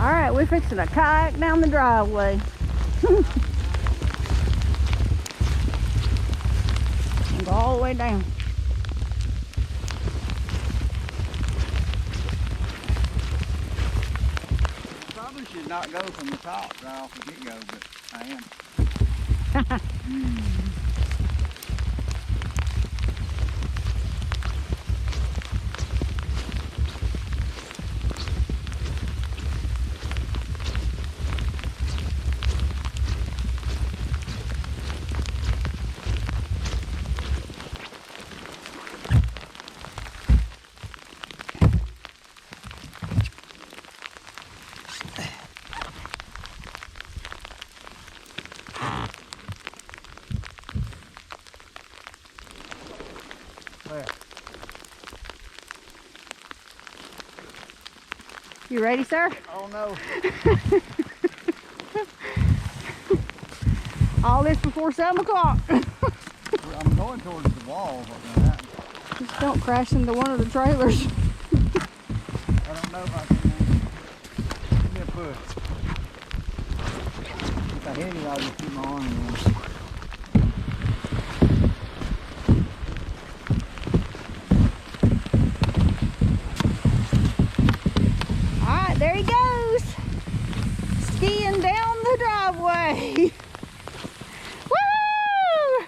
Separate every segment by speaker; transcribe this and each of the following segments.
Speaker 1: Alright, we're fixing a kayak down the driveway. And go all the way down.
Speaker 2: Probably should not go from the top right off the get-go, but I am. There.
Speaker 1: You ready, sir?
Speaker 2: Oh no.
Speaker 1: All this before 7 o'clock.
Speaker 2: I'm going towards the wall. What's gonna happen?
Speaker 1: Just don't crash into one of the trailers.
Speaker 2: I don't know if I can. Give me a push. If I hit it, I'll just keep my arm in.
Speaker 1: Alright, there he goes. Skiing down the driveway. Woo!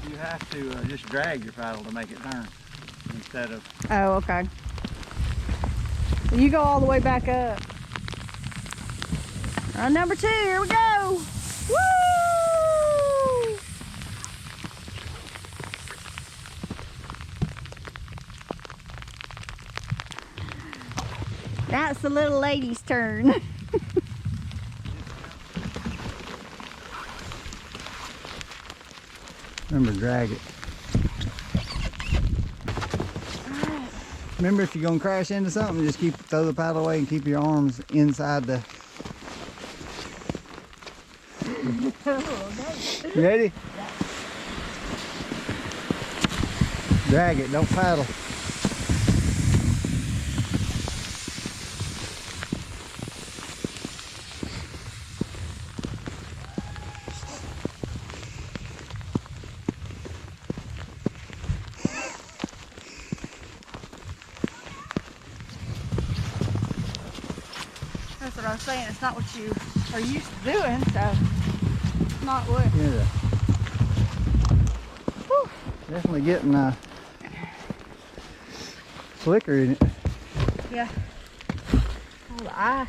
Speaker 2: You have to just drag your paddle to make it turn instead of.
Speaker 1: Oh, okay. You go all the way back up. Run number 2, here we go. Woo! That's the little lady's turn.
Speaker 2: Remember, drag it. Remember, if you're gonna crash into something, just throw the paddle away and keep your arms inside the. You ready?
Speaker 1: Yeah.
Speaker 2: Drag it, don't paddle.
Speaker 1: That's what I was saying. It's not what you are used to doing, so it's not what.
Speaker 2: Yeah.
Speaker 1: Whew.
Speaker 2: Definitely getting slicker in it.
Speaker 1: Yeah. All the ice.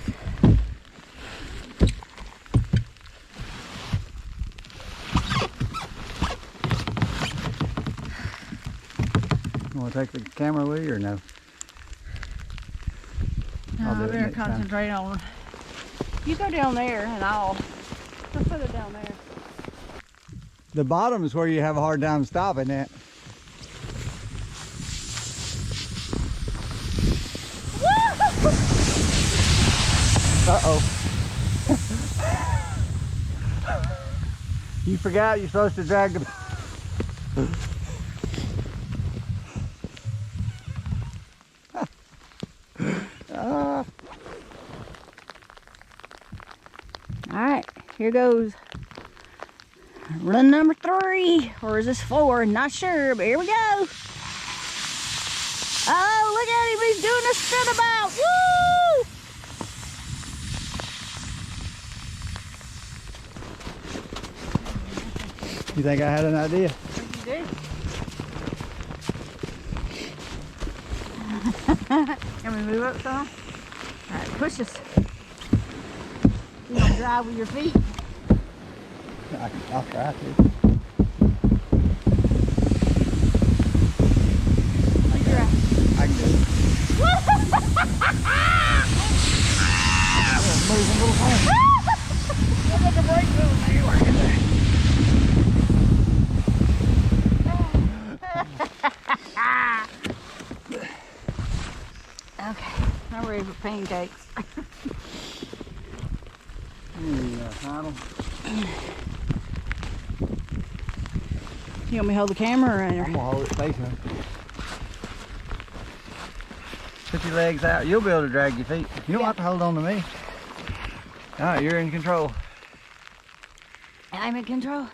Speaker 2: You want to take the camera with you or no?
Speaker 1: No,
Speaker 2: I'll do
Speaker 1: I
Speaker 2: it
Speaker 1: better
Speaker 2: next time.
Speaker 1: concentrate on. You go down there and I'll put it down there.
Speaker 2: The bottom is where you have a hard time stopping at. Uh-oh. You forgot you're supposed to drag the...
Speaker 1: Alright, here goes run number 3, or is this 4? Not sure, but here we go. Oh, look at him, he's doing a spin about. Woo!
Speaker 2: You think I had an idea?
Speaker 1: I think you did. Can we move up some? Alright, push us. You gonna drive with your feet?
Speaker 2: I'll try to. I can do it. Move a little home. Look at the brake wheel there. Working
Speaker 1: there. Okay, I'm ready for pancakes.
Speaker 2: Paddle.
Speaker 1: You want me to hold the camera or?
Speaker 2: I'm gonna hold it facing. your legs out. You'll be able to drag your feet. You don't
Speaker 1: Yeah.
Speaker 2: have to hold on to me. All right, you're in control.
Speaker 1: I'm in control.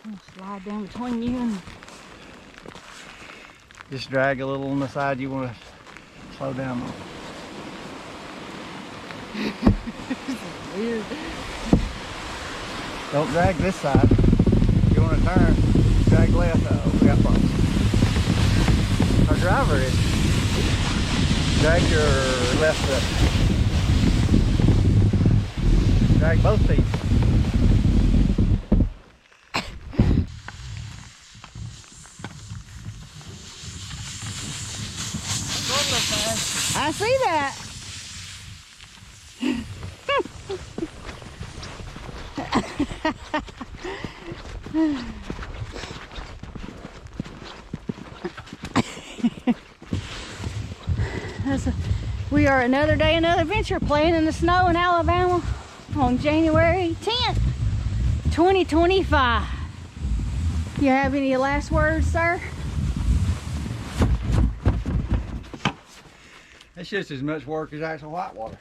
Speaker 1: I'll slide down between you and...
Speaker 2: Just drag a little on the side you want to slow down on.
Speaker 1: Weird.
Speaker 2: Don't drag this side. If you want to turn, drag left. Oh, we got bumps. Our driver is. Drag your left foot. Drag both feet.
Speaker 1: I see that. We are another day, another adventure, playing in the snow in Alabama on January 10th, 2025. You have any last words, sir?
Speaker 2: It's just as much work as actual whitewater.